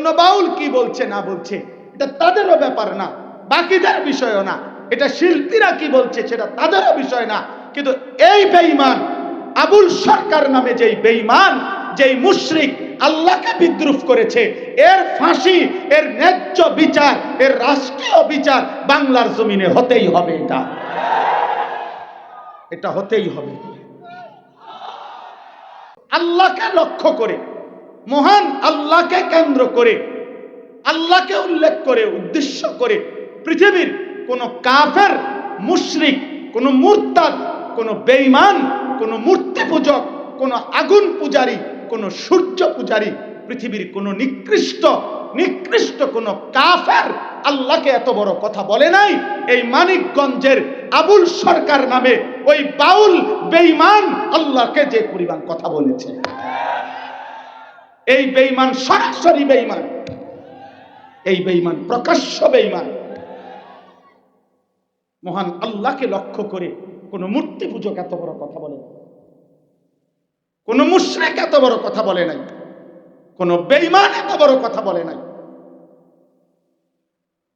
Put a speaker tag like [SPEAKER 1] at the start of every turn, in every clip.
[SPEAKER 1] অন্য বাউল কি বলছে না বলছে এটা তাদেরও ব্যাপার না, বাকিদের বিষয়ও না। এটা শিল্পীরা কি বলছে সেটা তাদেরও বিষয় না। কিন্তু এই বেঈমান আবুল সরকার নামে যেই বেঈমান, যেই মুশরিক আল্লাহকে বিদ্রুপ করেছে, এর ফাঁসি, এর ন্যায্য বিচার, এর রাষ্ট্রীয় বিচার বাংলার জমিনে হতেই হবে। এটা হতেই হবে। আল্লাহকে লক্ষ্য করে, মহান আল্লাহকে কেন্দ্র করে, আল্লাহকে উল্লেখ করে, উদ্দেশ্য করে পৃথিবীর কোন কাফের, মুশরিক, কোন মুরতাদ, কোন বেঈমান, কোন মূর্তি পূজক, কোন আগুন পূজারী, কোন সূর্য পূজারী, পৃথিবীর কোন নিকৃষ্ট কোন কাফের আল্লাহকে এত বড় কথা বলে নাই। এই মানিকগঞ্জের আবুল সরকার নামে ওই বাউল বেঈমান আল্লাহকে যে পরিমাণ কথা বলেছে, এই বেঈমান সরাসরি বেঈমান, এই বেঈমান প্রকাশ্য বেঈমান। মহান আল্লাহকে লক্ষ্য করে কোন মূর্তি পূজক এত বড় কথা বলে নাই, কোন মুশরিক এত বড় কথা বলে নাই, কোন বেঈমান এত বড় কথা বলে নাই।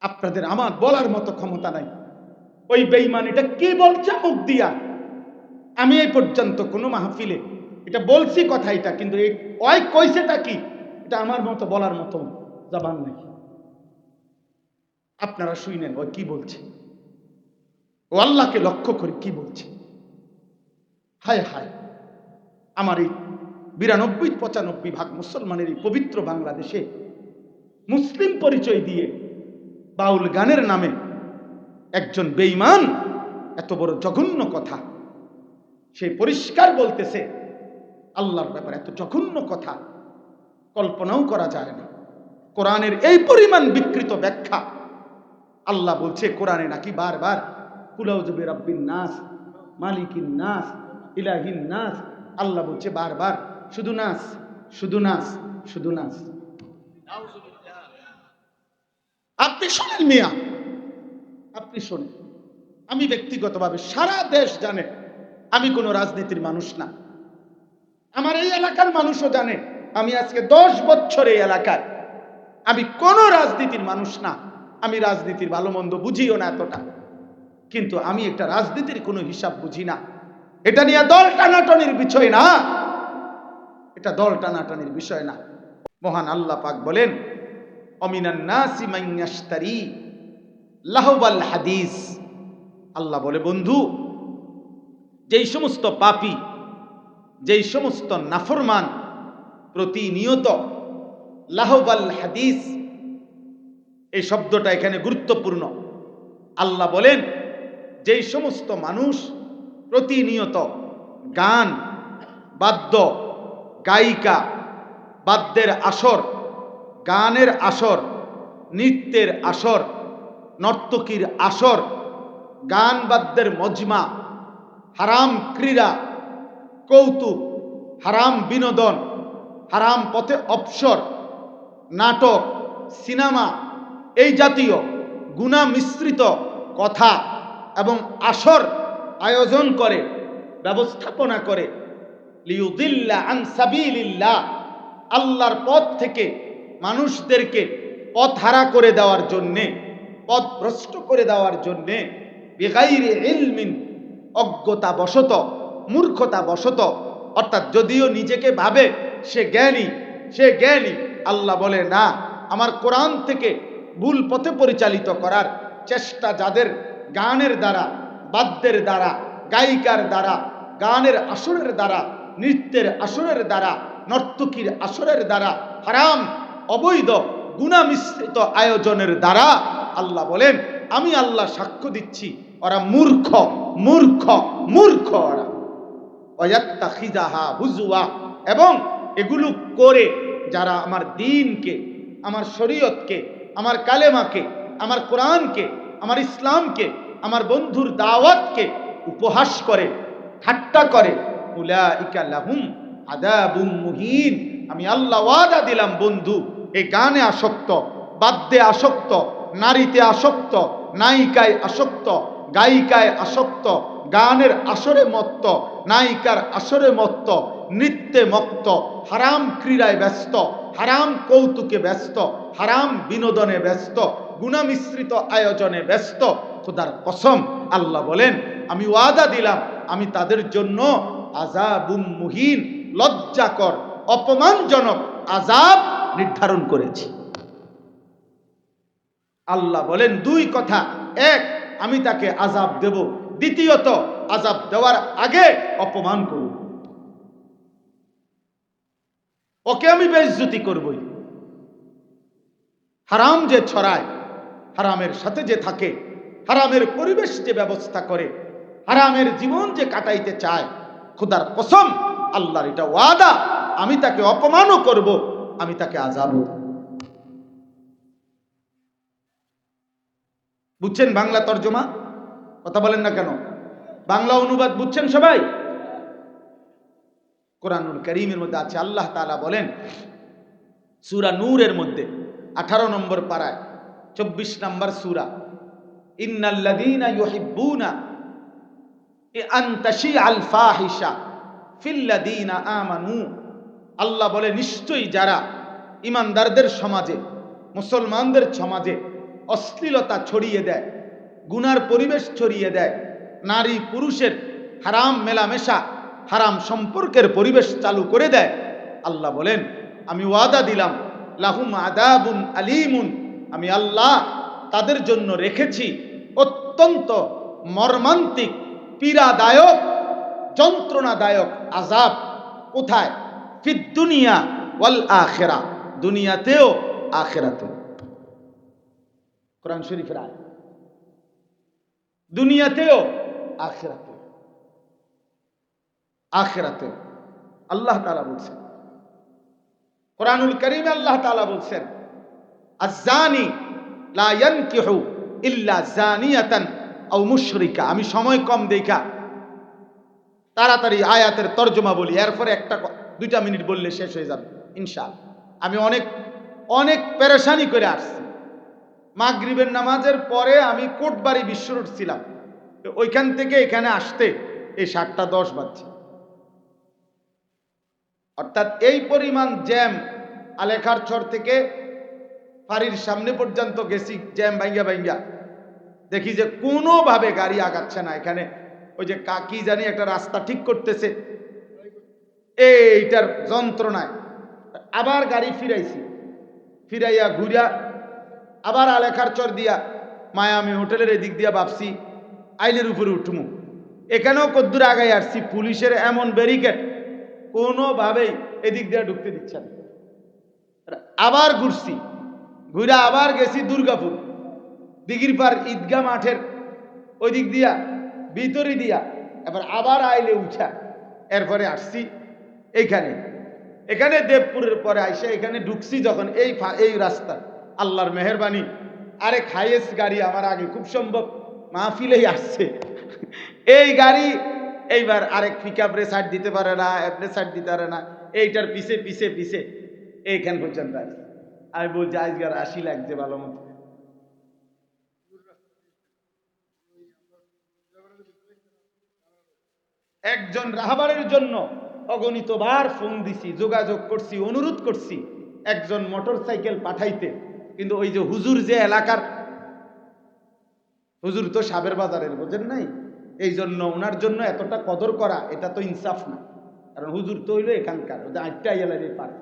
[SPEAKER 1] আপনাদের আমার বলার মতো ক্ষমতা নাই ওই বেঈমান এটা কি বলছে মুখ দিয়া। আমি এই পর্যন্ত কোন মাহফিলে এটা বলছি কথা এটা, কিন্তু ওই কইছেটা কি এটা আমার মতো বলার মতো জবান নেই। আপনারা শুনেন ওই কি বলছে, ও আল্লাহকে লক্ষ্য করে কি বলছে। হায় হায়, আমার এই 92-95% মুসলমানের এই পবিত্র বাংলাদেশে মুসলিম পরিচয় দিয়ে বাউল গানের নামে একজন বেঈমান এত বড় জঘন্য কথা, সে পরিষ্কার বলতেছে আল্লাহর ব্যাপারে এত জঘন্য কথা কল্পনাও করা যায় না। কোরআনের এই পরিমাণ বিকৃত ব্যাখ্যা। আল্লাহ বলছে কোরআনে নাকি বারবার কুল আউযু বিরাব্বিন নাস, মালিকিন নাস, ইলাহিন নাস। আল্লাহ বলছে বারবার শুধু নাস, শুধু নাস, শুধু নাস। আপনি শোনেন মিয়া, আপনি শোনেন। আমি ব্যক্তিগতভাবে সারা দেশ জানে আমি কোনো রাজনীতির মানুষ না। আমার এই এলাকার মানুষও জানে আমি আজকে 10 বছর এই এলাকায়, আমি কোনো রাজনীতির মানুষ না। আমি রাজনীতির ভালো মন্দ বুঝিও না এতটা, কিন্তু আমি একটা রাজনীতির কোনো হিসাব বুঝি না। এটা নিয়ে দল টানাটানির বিষয় না, এটা দল টানাটানির বিষয় না। মহান আল্লাহ পাক বলেন অমিনান নাসি মান ইয়াশতারি লাহবাল হাদিস। আল্লাহ বলে বন্ধু, যেই সমস্ত পাপী, যেই সমস্ত নাফরমান প্রতিনিয়ত লাহবাল হাদিস, এই শব্দটা এখানে গুরুত্বপূর্ণ। আল্লাহ বলেন যেই সমস্ত মানুষ প্রতিনিয়ত গান, বাদ্য, গায়িকা, বাদ্যের আসর, গানের আসর, নৃত্যের আসর, নর্তকীর আসর, গান বাদ্যের মজমা, হারাম ক্রীড়া, কৌতুক, হারাম বিনোদন, হারাম পথে অবসর, নাটক, সিনেমা, এই জাতীয় গুনাহ মিশ্রিত কথা এবং আসর আয়োজন করে, ব্যবস্থাপনা করে, লিয়ুদিল্লা আন সাবিলিল্লাহ, আল্লাহর পথ থেকে মানুষদেরকে পথহারা করে দেওয়ার জন্যে, পথভ্রষ্ট করে দেওয়ার জন্যে, বিগাইরি ইলমিন, অজ্ঞতা বশত, মূর্খতা বশত, অর্থাৎ যদিও নিজেকে ভাবে সে জ্ঞানী, আল্লাহ বলে না, আমার কোরআন থেকে ভুল পথে পরিচালিত করার চেষ্টা যাদের গানের দ্বারা, বাদ্যের দ্বারা, গায়িকার দ্বারা, গানের আসরের দ্বারা, নৃত্যের আসরের দ্বারা, নর্তকীর আসরের দ্বারা, হারাম অবৈধ গুনাহ মিশ্রিত আয়োজনের দ্বারা, আল্লাহ বলেন আমি আল্লাহ সাক্ষ্য দিচ্ছি ওরা মূর্খ, মূর্খ, মূর্খ ওরা। ওয়ায়াত্তাখিযাহা হুজুয়া, এবং এগুলো করে যারা আমার দ্বীনকে, আমার শরীয়তকে, আমার কালেমাকে, আমার কোরআনকে, আমার ইসলামকে, আমার বন্ধুর দাওয়াতকে উপহাস করে, ঠাট্টা করে, উলাইকা লাহুম আযাবুম মুহিন। আমি আল্লাহ ওয়াদা দিলাম বন্ধু, এই গানে আসক্ত, বাদ্যে আসক্ত, নারীতে আসক্ত, নায়িকায় আসক্ত, গায়িকায় আসক্ত, গানের আসরে মত্ত, নায়িকার আসরে মত্ত, নৃত্যে মত্ত, হারাম ক্রীড়ায় ব্যস্ত, হারাম কৌতুকে ব্যস্ত, হারাম বিনোদনে ব্যস্ত, গুনাহ মিশ্রিত আয়োজনে ব্যস্ত। খোদার কসম, আল্লাহ বলেন আমি ওয়াদা দিলাম, আমি তাদের জন্য আযাবুম মুহিন, লজ্জাকর অপমানজনক আযাব নির্ধারণ করেছি। আল্লাহ বলেন দুই কথা, এক, আমি তাকে আযাব দেব, দ্বিতীয়ত আযাব দেওয়ার আগে অপমান করব, ওকে আমি বেইজ্জতি করবই। হারাম যে ছড়ায়, হারামের সাথে যে থাকে, হারামের পরিবেশ যে ব্যবস্থা করে, হারামের জীবন যে কাটাইতে চায়, খোদার কসম আল্লাহর এটা ওয়াদা, আমি তাকে অপমানও করব, আমি তাকে আযাবও দেব। বুঝছেন বাংলা তর্জমা? কথা বলেন না কেন? বাংলা অনুবাদ বুঝছেন সবাই? কোরআনুল কারীমের মধ্যে আছে, আল্লাহ তাআলা বলেন সূরা নূরের মধ্যে 18 নম্বর পারায় 24 নম্বর সূরা, ইন্নাল্লাযীনা ইউহিব্বুনা আন তাশিআল ফাহিশা ফিল্লাযীনা আমানু। আল্লাহ বলে নিশ্চয়ই যারা ইমানদারদের সমাজে, মুসলমানদের সমাজে অশ্লীলতা ছড়িয়ে দেয়, গুনার পরিবেশ ছড়িয়ে দেয়, নারী পুরুষের হারাম মেলামেশা, হারাম সম্পর্কের পরিবেশ চালু করে দেয়, আল্লাহ বলেন আমি ওয়াদা দিলাম লাহুম আযাবুন আলীমুন, আমি আল্লাহ তাদের জন্য রেখেছি অত্যন্ত মর্মান্তিক, পীড়াদায়ক, যন্ত্রণাদায়ক আযাব। কোথায়? ফিদ দুনিয়া ওয়াল আখিরা, দুনিয়াতেও আখিরাতেও। কোরআন শরীফের আয়াত, দুনিয়াতেও আখিরাতেও, আখিরাতেও আল্লাহ তাআলা বলছেন। কোরআনুল কারীমে আল্লাহ তাআলা বলছেন আয-যানি লা ইয়ানকিহু ইল্লা যানিয়াতান আও মুশরিকা। আমি সময় কম দেখা তাড়াতাড়ি আয়াতের তর্জমা বলি, এরপরে একটা 2টা মিনিট বললে শেষ হয়ে যাবে ইনশাআল্লাহ। আমি অনেক পেরেশানি করে আসছি। মাগরিবের নামাজের পরে আমি কোটবাড়ি বিশ্ব রোড ছিলাম, ওইখান থেকে এখানে আসতে এই 7:10 বাজছে। অর্থাৎ এই পরিমাণ জ্যাম, আলেখার চর থেকে ফাঁড়ির সামনে পর্যন্ত গেছি, জ্যাম ভাঙ্গা দেখি যে কোনোভাবে গাড়ি আগাচ্ছে না। এখানে ওই যে কাকি জানি একটা রাস্তা ঠিক করতেছে, এইটার যন্ত্রণায় আবার গাড়ি ফিরাইয়া ঘুরিয়া আবার আলেখার চর দিয়া মায়ামি হোটেলের এদিক দিয়া ভাবছি আইলের উপরে উঠমু। এখানেও কদ্দুর আগাই আসছি, পুলিশের এমন ব্যারিকেড, কোনোভাবেই এদিক দিয়ে ঢুকতে দিচ্ছে না। আবার ঘুরছি, ঘুরে আবার গেছি দুর্গাপুর, দিঘির পার ঈদগাহ মাঠের ওই দিক দিয়া ভিতরে দিয়া, এবার আবার আইলে উঠা, এরপরে আসছি এখানে দেবপুরের পরে আইসা এখানে ঢুকছি যখন এই রাস্তা, আল্লাহর মেহেরবানি আরেক হাইয়েস্ট গাড়ি আমার আগে, খুব সম্ভব মাহফিলেই আসছে এই গাড়ি। এইবার আরেক পিকআপ রে সাইড দিতে পারে না, এপনে সাইড দিতে পারে না, এইটার পিছে এইখান পর্যন্ত আসছে। আমি বলছি আজকার 80 লাগছে ভালো মতো। একজন রাহবারের জন্য অগণিতবার ফোন দিছি, যোগাযোগ করছি, অনুরোধ করছি একজন মোটরসাইকেল পাঠাইতে, কিন্তু ওই যে হুজুর যে এলাকার হুজুর তো সাবের বাজারের, বোঝেন নাই, এই জন্য ওনার জন্য এতটা কদর করা এটা তো ইনসাফ না, কারণ হুজুর তো হইলো এখানকার, আটটা এলাকায় পারে,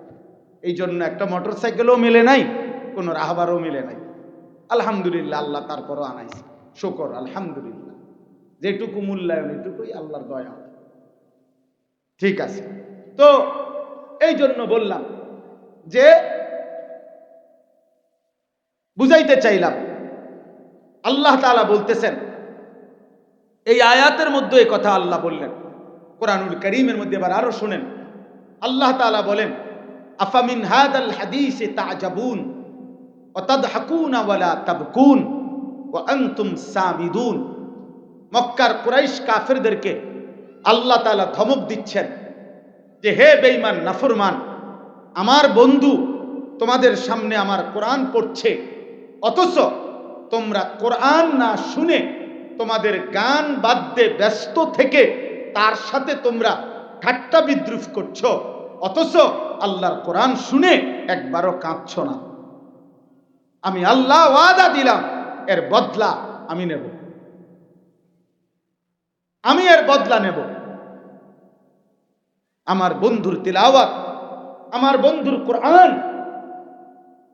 [SPEAKER 1] এই জন্য একটা মোটরসাইকেলও মেলে নাই, কোনো রাহবারও মেলে নাই। আলহামদুলিল্লাহ, আল্লাহ তারপরও আনাইছে, শুকর আলহামদুলিল্লাহ, যেটুকু মূল্যায়ন এটুকুই আল্লাহর দয়া। ঠিক আছে, তো এই জন্য বললাম যে বুঝাইতে চাইলাম, আল্লাহ তাআলা বলতেছেন এই আয়াতের মধ্যে এই কথা আল্লাহ বললেন কোরআনুল কারীমের মধ্যে। এবার আরো শুনেন, আল্লাহ তাআলা বলেন আফামিন হাদাল হাদিসে তা'জাবুন ওয়া তাদহাকুনা ওয়া লা তাবকুন ওয়া আনতুম সামিদুন। মক্কার কুরাইশ কাফেরদেরকে আল্লাহ তাআলা ধমক দিচ্ছেন যে হে বেঈমান নাফরমান, আমার বন্ধু তোমাদের সামনে আমার কোরআন পড়ছে, অথচ তোমরা কোরআন না শুনে তোমাদের গান বাদ্যে ব্যস্ত থেকে তার সাথে তোমরা ঠাট্টা বিদ্রুপ করছো, অথচ আল্লাহর কোরআন শুনে একবারও কাঁদছো না। আমি আল্লাহ ওয়াদা দিলাম, এর বদলা আমি নেব, আমি এর বদলা নেব। আমার বন্ধুর তিলাওয়াত, আমার বন্ধুর কোরআন,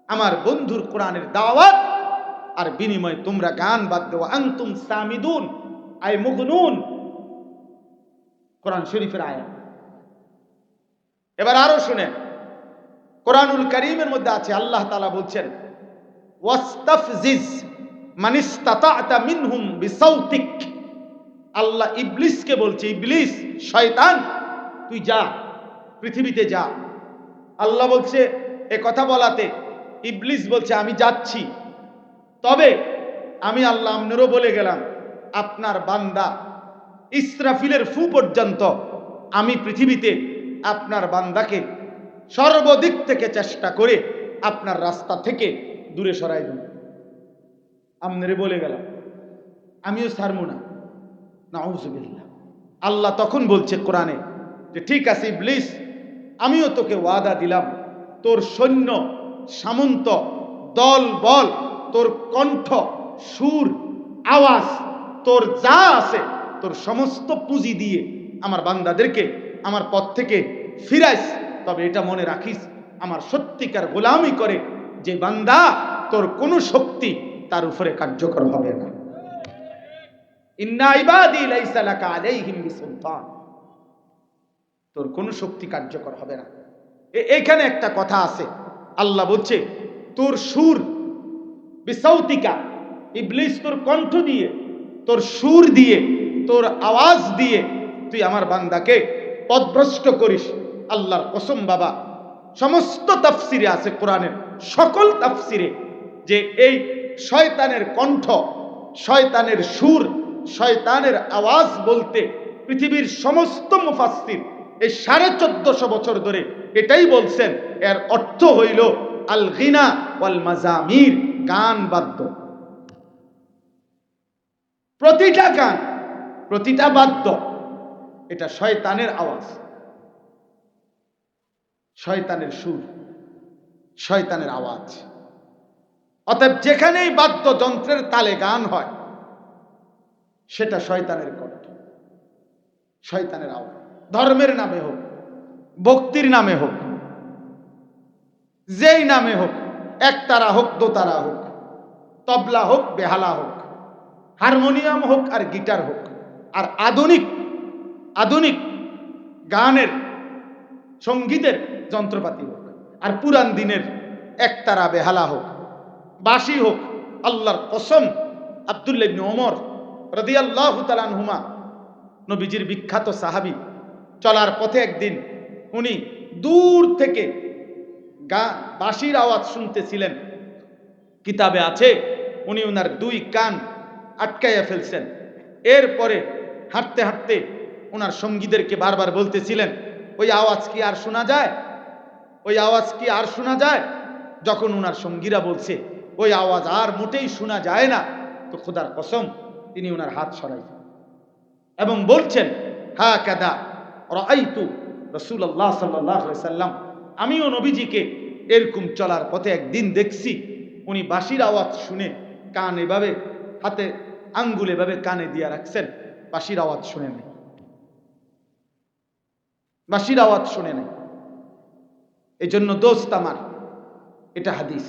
[SPEAKER 1] আমার বন্ধুর কোরআনের দাওয়াত, আর বিনিময়ে তোমরা গান বাদ দেওয়া। আনতুম সামিদুন আই মুগনুন, কোরআন শরীফের আয়াত। এবার আরো শুনে, কোরআনুল কারীমের মধ্যে আছে, আল্লাহ তাআলা বলছেন ওয়াস্তাফজিজ মানিস্তাতা'তা মিনহুম বিসাউতিক। আল্লাহ ইবলিসকে বলছে, ইবলিস শয়তান তুই যা, পৃথিবীতে যা। আল্লাহ বলছে এ কথা বলাতে ইবলিস বলছে আমি যাচ্ছি, তবে আমি আল্লাহ আপনারও বলে গেলাম আপনার বান্দা ইসরাফিলের ফু পর্যন্ত আমি পৃথিবীতে আপনার বান্দাকে সর্বদিক থেকে চেষ্টা করে আপনার রাস্তা থেকে দূরে সরাই দেব। আপনারে বলে গেলাম, আমিও ছাড়বো না। নাউযুবিল্লাহ। আল্লাহ তখন বলছে কোরআনে যে ঠিক আছে ইবলিস, আমিও তোকে ওয়াদা দিলাম, তোর সৈন্য সামন্ত দল বল, তোর কণ্ঠ সুর আওয়াজ, তোর যা আছে, তোর সমস্ত পুঁজি দিয়ে আমার বান্দাদেরকে আমার পথ থেকে ফিরাইস। তবে এটা মনে রাখিস, আমার সত্যিকার গোলামি করে যে বান্দা, তোর কোনো শক্তি তার উপরে কার্যকর হবে না। ইন্না ইবাদি লাইসা লাকা আলাইহিম বিসুলতান, তোর কোনো শক্তি কার্যকর হবে না। এখানে একটা কথা আছে, আল্লাহ বলছে তোর সুর বিসাউতিকা, ইবলিস তোর কণ্ঠ দিয়ে, তোর সুর দিয়ে, তোর আওয়াজ দিয়ে তুই আমার বান্দাকে পথভ্রষ্ট করিস। আল্লাহর কসম বাবা, সমস্ত তাফসিরে আছে, কোরআনের সকল তাফসিরে, যে এই শয়তানের কণ্ঠ, শয়তানের সুর, শয়তানের আওয়াজ বলতে পৃথিবীর সমস্ত মুফাসসির এই 1450 বছর ধরে এটাই বলছেন, এর অর্থ হইল আল গিনা ওয়াল মাজামির, গান বাদ্য। প্রতিটা গান, প্রতিটা বাদ্য এটা শয়তানের আওয়াজ, শয়তানের সুর, শয়তানের আওয়াজ। অতএব যেখানেই বাদ্যযন্ত্রের তালে গান হয় সেটা শয়তানের কণ্ঠ, শয়তানের আওয়াজ। ধর্মের নামে হোক, ভক্তির নামে হোক, যেই নামে হোক, একতারা হোক, দোতারা হোক, তবলা হোক, বেহালা হোক, হারমোনিয়াম হোক আর গিটার হোক, আর আধুনিক আধুনিক গানের সঙ্গীতের যন্ত্রপাতি হোক, আর পুরান দিনের একতারা বেহালা হোক, বাঁশি হোক, আল্লাহর কসম আব্দুল্লাহ ইবনে ওমর রাদিয়াল্লাহু তাআলা আনহুমা, নবীজির বিখ্যাত সাহাবী, চলার পথে একদিন উনি দূর থেকে বাঁশির আওয়াজ শুনতেছিলেন। কিতাবে আছে উনি ওনার 2 কান আটকাইয়া ফেলছেন। এরপরে হাঁটতে হাঁটতে ওনার সঙ্গীদেরকে বারবার বলতেছিলেন, ওই আওয়াজ কি আর শোনা যায়, ওই আওয়াজ কি আর শোনা যায়? যখন ওনার সঙ্গীরা বলছে ওই আওয়াজ আর মোটেই শোনা যায় না, তো খোদার কসম তিনি ওনার হাত সরাইছেন এবং বলছেন হাকাদা রাআইতু রাসূলুল্লাহ সাল্লাল্লাহু আলাইহি সাল্লাম, আমিও নবীজিকে এরকম চলার পথে একদিন দেখছি, উনি বাঁশির আওয়াজ শুনে কান এভাবে, হাতে আঙ্গুল এভাবে কানে দিয়ে রাখছেন, বাঁশির আওয়াজ শুনে নেই, বাঁশির আওয়াজ শুনে নেই। এই জন্য দোস্ত আমার, এটা হাদিস,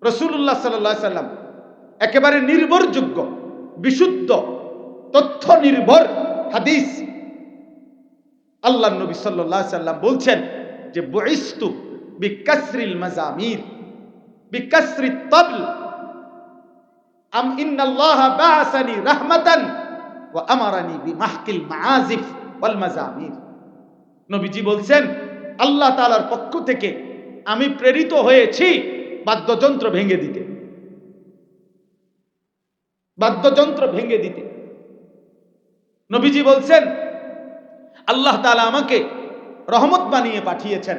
[SPEAKER 1] রাসূলুল্লাহ সাল্লাল্লাহু আলাইহি সাল্লাম একেবারে নির্ভরযোগ্য, বিশুদ্ধ, তথ্য নির্ভর হাদিস। আল্লাহর নবী সাল্লাল্লাহু আলাইহি সাল্লাম বলছেন যে বুইস্তু বিকাসরিল মাজামির বিকাসরিত তাবল আম ইন্নাল্লাহা বাআসানি রাহমাতান ওয়া আমারানি বিমাহকিল মাআজিফ ওয়াল মাজামির। নবীজি বলছেন আল্লাহ তাআলার পক্ষ থেকে আমি প্রেরিত হয়েছি বাদ্যযন্ত্র ভেঙে দিতে, বাদ্যযন্ত্র ভেঙে দিতে। নবীজি বলছেন আল্লাহ তাআলা আমাকে রহমত বানিয়ে পাঠিয়েছেন,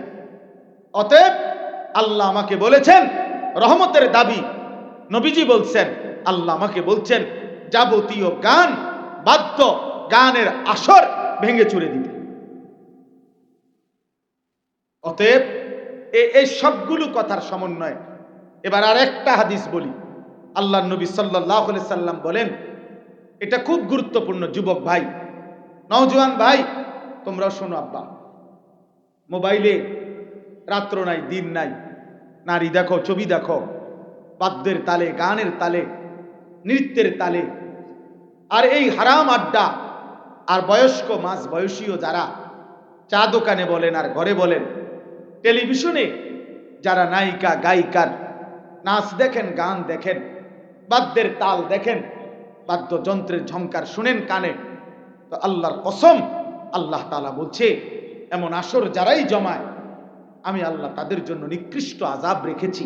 [SPEAKER 1] অতএব আল্লাহ আমাকে বলেছেন রহমতের দাবি। নবীজি বলছেন আল্লাহ আমাকে বলছেন যাবতীয় গান বাদ্য গানের আসর ভেঙে চুরে দিতে। অতএব এই সবগুলো কথার সমন্বয়। এবার আর একটা হাদিস বলি। আল্লাহ নবী সাল্লাল্লাহু আলাইহি সাল্লাম বলেন, এটা খুব গুরুত্বপূর্ণ। যুবক ভাই, নওজোয়ান ভাই, তোমরাও শোনো। আব্বা, মোবাইলে রাত্র নাই দিন নাই, নারী দেখো, ছবি দেখো, বাদ্যের তালে, গানের তালে, নৃত্যের তালে, আর এই হারাম আড্ডা। আর বয়স্ক মাঝ বয়সীও যারা চা দোকানে বলেন আর ঘরে বলেন, টেলিভিশনে যারা নায়িকা গায়িকার নাচ দেখেন, গান দেখেন, বাদ্যের তাল দেখেন, বাদ্যযন্ত্রের ঝংকার শুনেন কানে, তো আল্লাহর কসম, আল্লাহ তাআলা বলছে, এমন আসর যারাই জমায়, আমি আল্লাহ তাদের জন্য নিকৃষ্ট আযাব রেখেছি,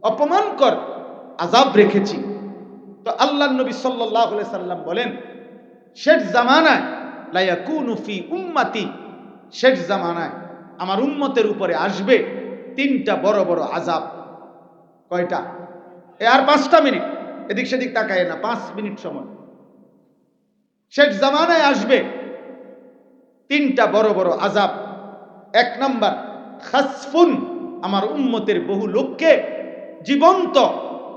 [SPEAKER 1] অপমানকর আযাব রেখেছি। তো আল্লাহ নবী সাল্লাল্লাহু আলাইহি সাল্লাম বলেন, শেষ জামানায় লা ইয়াকুনু ফি উম্মতি, শেষ জামানায় আমার উম্মতের উপরে আসবে তিনটা বড় বড় আযাব। কয়টা? আর 5টা মিনিট, এদিক সেদিক তাকায় না, 5 মিনিট সময়। শেষ জামানায় আসবে তিনটা বড় বড় আযাব। 1 নাম্বার, খাসফুন, আমার উম্মতের বহু লোককে জীবন্ত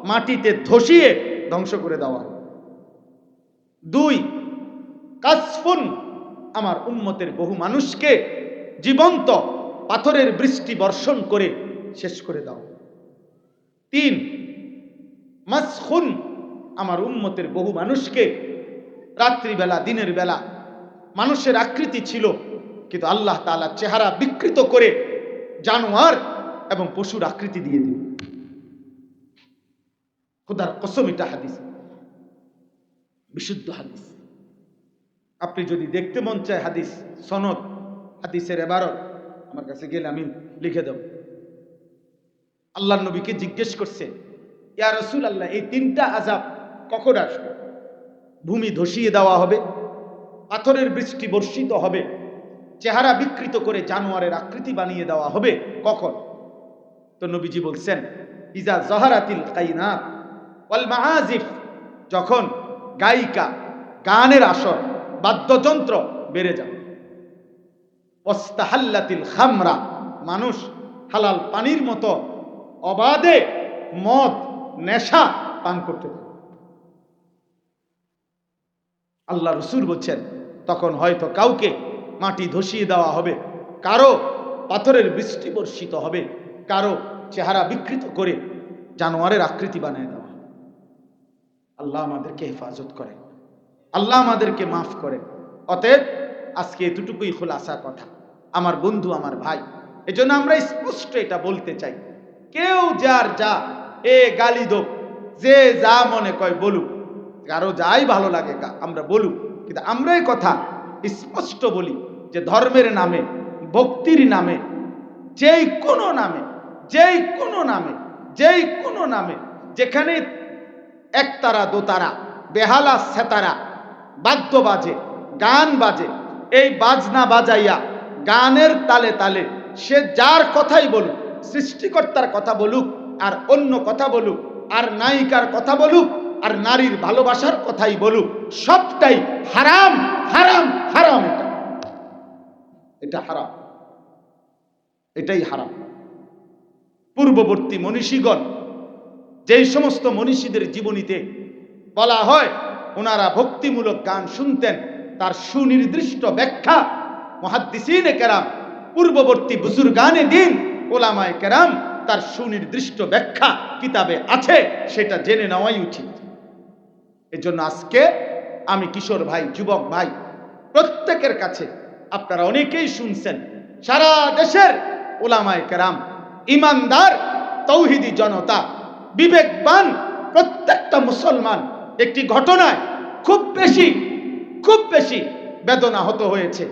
[SPEAKER 1] মাটিতে ধসিয়ে ধ্বংস করে দেওয়া। 2, কাসফুন, আমার উম্মতের বহু মানুষকে জীবন্ত পাথরের বৃষ্টি বর্ষণ করে শেষ করে দাও। 3, মাসখুন, আমার উম্মতের বহু মানুষকে রাত্রিবেলা দিনের বেলা মানুষের আকৃতি ছিল, কিন্তু আল্লাহ তাআলা চেহারা বিকৃত করে জানোয়ার এবং পশুর আকৃতি দিয়ে দিবে। খোদার কসম, এটা হাদিস, বিশুদ্ধ হাদিস। আপনি যদি দেখতে মন চায় হাদিস সনদ, হাদিসের ইবারত আমার কাছে গেলে আমি লিখে দেব। আল্লাহর নবীকে জিজ্ঞেস করছে, ইয়া রাসূলুল্লাহ, এই তিনটা আযাব কখন আসবে? ভূমি ধসিয়ে দেওয়া হবে, পাথরের বৃষ্টি বর্ষিত হবে, চেহারা বিকৃত করে জানোয়ারের আকৃতি বানিয়ে দেওয়া হবে, কখন? তো নবীজি বলছেন, ইজা যাহারাতিল কাইনাত ওয়াল মাআজিফ, যখন গায়িকা, গানের আসর, বাদ্যযন্ত্র বেড়ে যাবে। ওয়াস্তাহাল্লাতিল খামরা, মানুষ হালাল পানির মতো অবাধে মদ নেশা পান করতে থাকে। আল্লাহ রাসূল বলছেন, তখন হয়তো কাউকে মাটি ধসিয়ে দেওয়া হবে, কারো পাথরের বৃষ্টি বর্ষিত হবে, কারো চেহারা বিকৃত করে জানোয়ারের আকৃতি বানিয়ে দেওয়া। আল্লাহ আমাদেরকে হেফাজত করে, আল্লাহ আমাদেরকে মাফ করে। অতএব আজকে এতটুকুই খোলাসা কথা, আমার বন্ধু, আমার ভাই। এজন্য আমরা স্পষ্ট এটা বলতে চাই, কেউ যার যা গালি দোক, যে যা মনে কয় বলুক, কারো যাই ভালো লাগে আমরা বলুক, কিন্তু আমরা এই কথা স্পষ্ট বলি যে ধর্মের নামে, ভক্তির নামে, যেই কোনো নামে, যেই কোনো নামে, যেই কোনো নামে, যেখানে একতারা দোতারা, বেহালা সেতারা, বাদ্য বাজে, গান বাজে, এই বাজনা বাজাইয়া গানের তালে তালে সে যার কথাই বলুক, সৃষ্টিকর্তার কথা বলুক আর অন্য কথা বলুক, আর নায়িকার কথা বলুক আর নারীর ভালোবাসার কথাই বলুক, সবটাই হারাম, হারাম, হারাম। এটা হারাম, এটাই হারাম। পূর্ববর্তী মনীষীগণ, যেই সমস্ত মনীষীদের জীবনীতে বলা হয় ওনারা ভক্তিমূলক গান শুনতেন, তার সুনির্দিষ্ট ব্যাখ্যা মুহাদ্দিসিনে কেরাম, পূর্ববর্তী বুজুর্গানে দ্বীন ওলামায়ে কেরাম, তার সুনির্দিষ্ট ব্যাখ্যা কিতাবে আছে, সেটা জেনে নেওয়াই উচিত। এজন্য আজকে আমি কিশোর ভাই, যুবক ভাই, প্রত্যেকের কাছে, আপনারা অনেকেই শুনছেন, সারা দেশের ওলামায়ে কেরাম, ইমানদার তৌহিদি জনতা, বিবেকবান প্রত্যেকটা মুসলমান একটি ঘটনায় খুব বেশি বেদনাহত হয়েছে।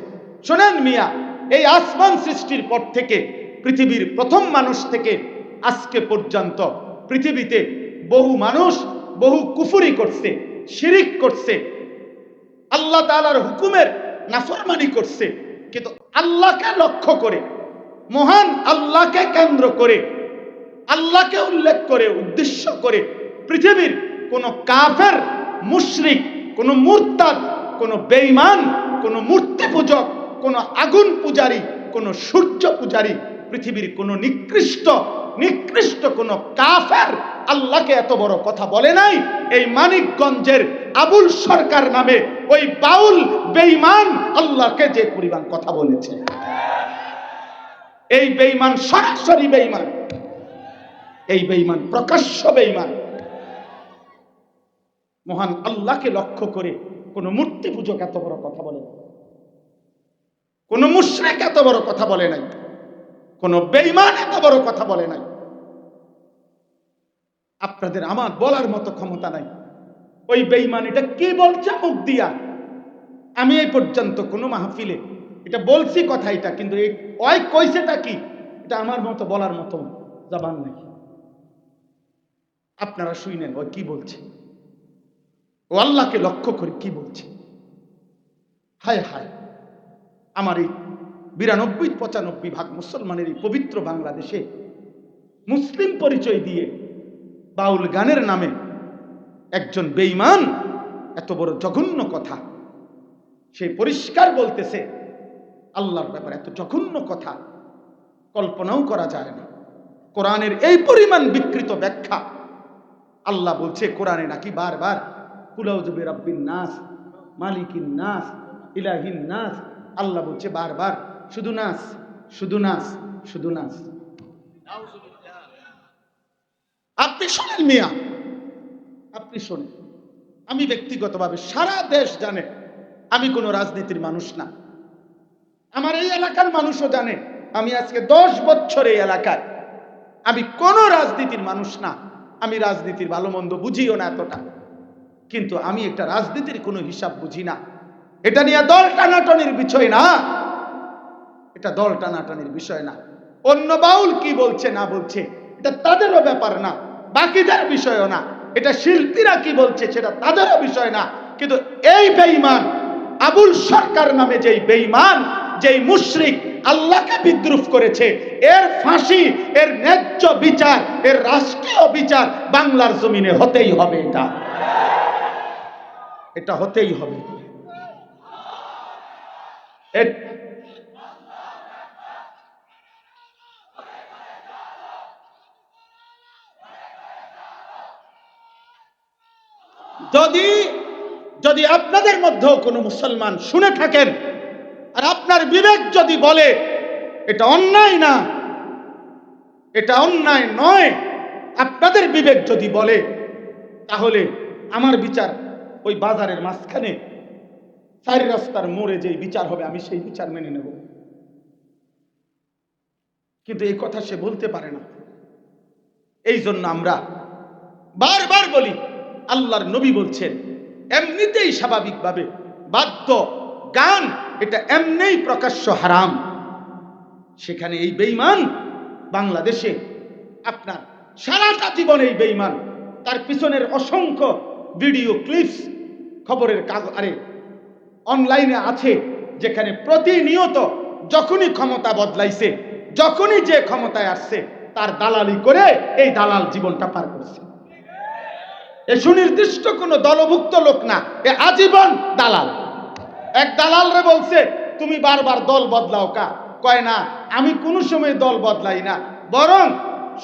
[SPEAKER 1] শোনেন মিয়া, এই আসমান সৃষ্টির পর থেকে, পৃথিবীর প্রথম মানুষ থেকে আজকে পর্যন্ত পৃথিবীতে বহু মানুষ বহু কুফরি করছে, শিরিক করছে, আল্লাহ তাআলার হুকুমের নাফরমানি করছে, কিন্তু আল্লাহকে লক্ষ্য করে, মহান আল্লাহকে কেন্দ্র করে, আল্লাহকে উল্লেখ করে, উদ্দেশ্য করে পৃথিবীর কোন কাফের, মুশরিক, কোন মুরতাদ, কোন বেঈমান, কোন মূর্তি পূজক, কোন আগুন পূজারী কোন সূর্য পূজারী, পৃথিবীর কোন নিকৃষ্ট কোন কাফের আল্লাহকে এত বড় কথা বলে নাই। এই মানিকগঞ্জের আবুল সরকার নামে ওই বাউল বেঈমান আল্লাহকে যে পরিমাণ কথা বলেছে, এই বেঈমান সরাসরি বেঈমান, এই বেঈমান প্রকাশ্য বেঈমান। মহান আল্লাহকে লক্ষ্য করে কোন মূর্তি পূজক এত বড় কথা বলে নাই, কোন মুশরিক এত বড় কথা বলে নাই, কোন বেঈমান এত বড় কথা বলে নাই। আপনাদের আমার বলার মতো ক্ষমতা নাই। ওই বেঈমান এটা কি বলছে মুখ দিয়া, আমি এই পর্যন্ত কোন মাহফিলে এটা বলছি কথা এটা, কিন্তু ওই কইছেটা কি এটা আমার মতো বলার মতো জবান নেই। আপনারা শুনেন ওই কি বলছে, ও আল্লাহকে লক্ষ্য করে কি বলছে। হায় হায়, আমার এই 92-95 ভাগ মুসলমানের এই পবিত্র বাংলাদেশে মুসলিম পরিচয় দিয়ে বাউল গানের নামে একজন বেঈমান এত বড় জঘন্য কথা, সে পরিষ্কার বলতেছে আল্লাহর ব্যাপারে এত জঘন্য কথা কল্পনাও করা যায় না। কোরআনের এই পরিমাণ বিকৃত ব্যাখ্যা। আল্লাহ বলছে কোরআনে নাকি বারবার কুলাউযু বিরাব্বিন নাস, মালিকিন নাস, ইলাহিন নাস। আল্লাহ বলছে বারবার শুধু নাস, শুধু নাস, শুধু নাস। আপনি শোনেন মিয়া, আপনি শোনেন। আমি ব্যক্তিগতভাবে সারা দেশ জানে আমি কোনো রাজনীতির মানুষ না। আমার এই এলাকার মানুষও জানে আমি আজকে 10 বছর এই এলাকায়, আমি কোনো রাজনীতির মানুষ না। আমি রাজনীতির ভালো মন্দ বুঝিও না এতটা, কিন্তু আমি একটা রাজনীতির কোনো হিসাব বুঝি না। এটা নিয়ে দল টানাটানির বিষয় না, এটা দল টানাটানির বিষয় না। অন্য বাউল কি বলছে না বলছে এটা তাদেরও ব্যাপার না, বাকিদের বিষয়ও না। এটা শিল্পীরা কি বলছে সেটা তাদেরও বিষয় না। কিন্তু এই বেঈমান আবুল সরকার নামে যেই বেঈমান, যেই মুশরিক আল্লাহকে বিদ্রুপ করেছে, এর ফাঁসি, এর ন্যায্য বিচার, এর রাষ্ট্রীয় বিচার বাংলার জমিনে হতেই হবে। এটা হতেই হবে। যদি আপনাদের মধ্যেও কোনো মুসলমান শুনে থাকেন আর আপনার বিবেক যদি বলে এটা অন্যায় না, এটা অন্যায় নয়, আপনাদের বিবেক যদি বলে, তাহলে আমার বিচার ওই বাজারের মাঝখানে 4 রাস্তার মোড়ে যেই বিচার হবে আমি সেই বিচার মেনে নেব। কিন্তু এই কথা সে বলতে পারে না। এই জন্য আমরা বারবার বলি, আল্লাহর নবী বলছেন এমনিতেই স্বাভাবিকভাবে বাদ্য গান এটা এমনিই প্রকাশ্য হারাম। সেখানে এই বেঈমান বাংলাদেশে আপনার সারাটা জীবন এই বেঈমান, তার পিছনের অসংখ্য ভিডিও ক্লিপস খবরের কাগজ আরে অনলাইনে আছে, যেখানে প্রতিনিয়ত যখনই ক্ষমতা বদলাইছে, যখনই যে ক্ষমতায় আসছে তার দালালি করে এই দালাল জীবনটা পার করছে। এ সুনির্দিষ্ট কোন দলভুক্ত লোক না, এ আজীবন দালাল। এক দালালরে বলছে তুমি বারবার দল বদলাও কা, কয় না আমি কোনো সময় দল বদলাই না, বরং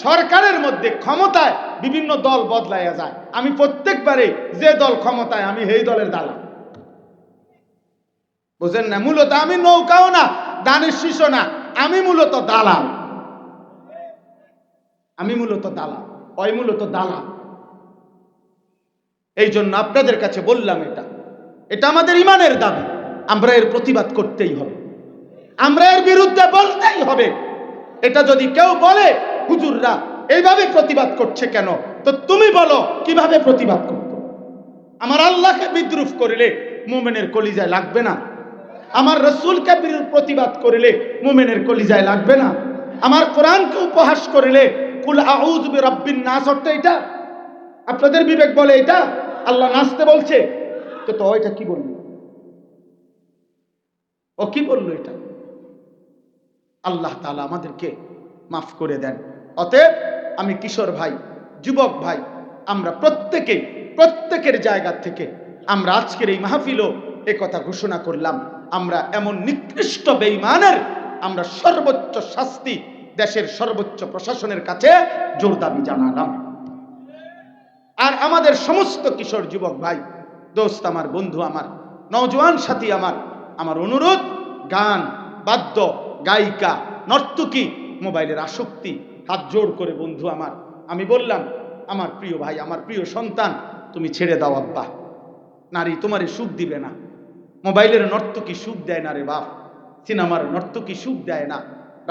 [SPEAKER 1] সরকারের মধ্যে ক্ষমতায় বিভিন্ন দল বদলাইয়া যায়, আমি প্রত্যেকবারে যে দল ক্ষমতায় আমি সেই দলের দালাল। বুঝেন না? মূলত আমি নৌকাও না, দানের শীষও না, আমি মূলত দালাল। আমি মূলত দালাল, ওই মূলত দালাল। এই জন্য আপনাদের কাছে বললাম এটা আমাদের ইমানের দাবি, আমরা এর প্রতিবাদ করতেই হবে, আমরা এর বিরুদ্ধে বলতেই হবে। এটা যদি কেউ বলে হুজুররা এইভাবে প্রতিবাদ করছে কেন, তো তুমি বলো কিভাবে প্রতিবাদ করত। আমার আল্লাহকে বিদ্রুপ করিলে মুমিনের কলিজায় লাগবে না? আমার রাসূলকে প্রতিবাদ করিলে মুমিনের কলিজায় লাগবে না? আমার কোরআনকে উপহাস করিলে কুল আউযু বিরাব্বিন নাস অর্থ এটা? আপনাদের বিবেক বলে এটা আল্লাহ নাচতে বলছে? তো এটা কি বলল? ও কি বলল? এটা আল্লাহ তাআলা আমাদেরকে মাফ করে দেন। অতএব আমি কিশোর ভাই, যুবক ভাই, আমরা প্রত্যেকের জায়গা থেকে আমরা আজকের এই মাহফিলও একথা ঘোষণা করলাম, আমরা এমন নিকৃষ্ট বেঈমানের আমরা সর্বোচ্চ শাস্তি দেশের সর্বোচ্চ প্রশাসনের কাছে জোর দাবি জানালাম। আর আমাদের সমস্ত কিশোর যুবক ভাই, দোস্ত আমার, বন্ধু আমার, নওজোয়ান সাথী আমার অনুরোধ, গান, বাদ্য, গায়িকা, নর্তকী, মোবাইলের আসক্তি, হাত জোড় করে বন্ধু আমার আমি বললাম, আমার প্রিয় ভাই, আমার প্রিয় সন্তান, তুমি ছেড়ে দাও আব্বা। নারী তোমারে সুখ দিবে না। মোবাইলের নর্তকী সুখ দেয় না রে বাপ। সিনেমার নর্তকী সুখ দেয় না।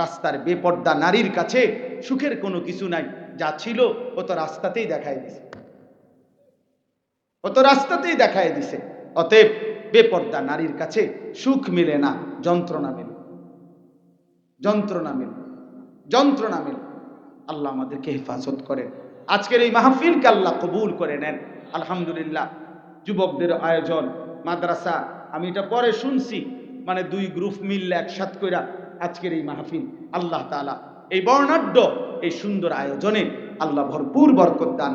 [SPEAKER 1] রাস্তার বেপর্দা নারীর কাছে সুখের কোনো কিছু নাই। যা ছিল ও তো রাস্তাতেই দেখায় দিছে, ও তো রাস্তাতেই দেখায় দিছে। অতএব বেপর্দা নারীর কাছে সুখ মিলে না, যন্ত্রণা মিলে, যন্ত্রণা মিলে, যন্ত্রণা মিলে। আল্লাহ আমাদেরকে হেফাজত করেন। আজকের এই মাহফিলকে আল্লাহ কবুল করে নেন। আলহামদুলিল্লাহ, যুবকদের আয়োজন, মাদ্রাসা, আমি এটা পরে শুনছি, মানে 2 গ্রুপ মিললে একসাথ কইরা আজকের এই মাহফিল। আল্লাহ তাআলা এই বর্ণাঢ্য এই সুন্দর আয়োজনে আল্লাহ ভরপুর বরকত দান